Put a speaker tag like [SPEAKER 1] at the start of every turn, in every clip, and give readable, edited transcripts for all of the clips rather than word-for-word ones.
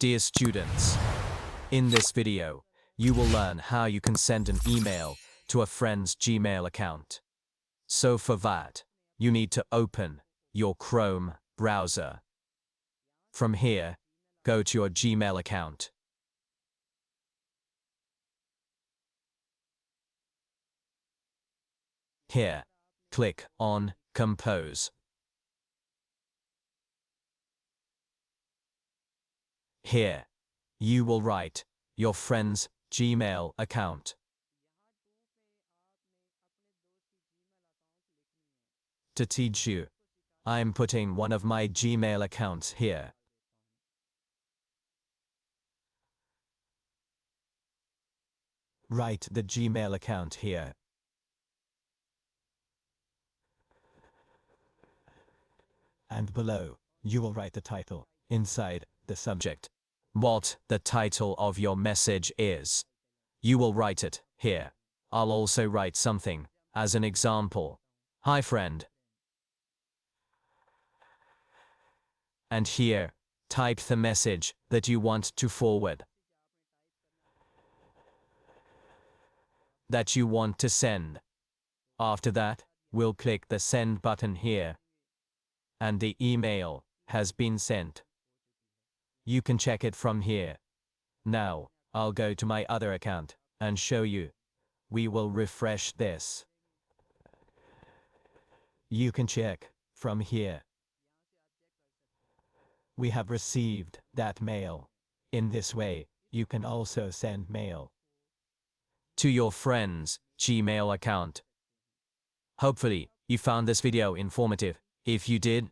[SPEAKER 1] Dear students, in this video, you will learn how you can send an email to a friend's Gmail account. So for that, you need to open your Chrome browser. From here, go to your Gmail account. Here, click on Compose. Here, you will write your friend's Gmail account. To teach you, I'm putting one of my Gmail accounts here. Write the Gmail account here. And below, you will write the title inside the subject. What the title of your message is, you will write it here. I'll also write something as an example. Hi friend. And here, type the message that you want to forward, that you want to send. After that, we'll click the send button here. And the email has been sent. You can check it from here. Now, I'll go to my other account and show you. We will refresh this. You can check from here. We have received that mail. In this way, you can also send mail to your friend's Gmail account. Hopefully, you found this video informative. If you did,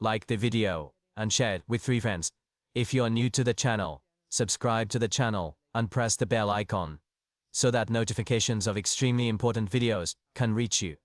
[SPEAKER 1] like the video and share it with 3 friends. If you are new to the channel, subscribe to the channel and press the bell icon so that notifications of extremely important videos can reach you.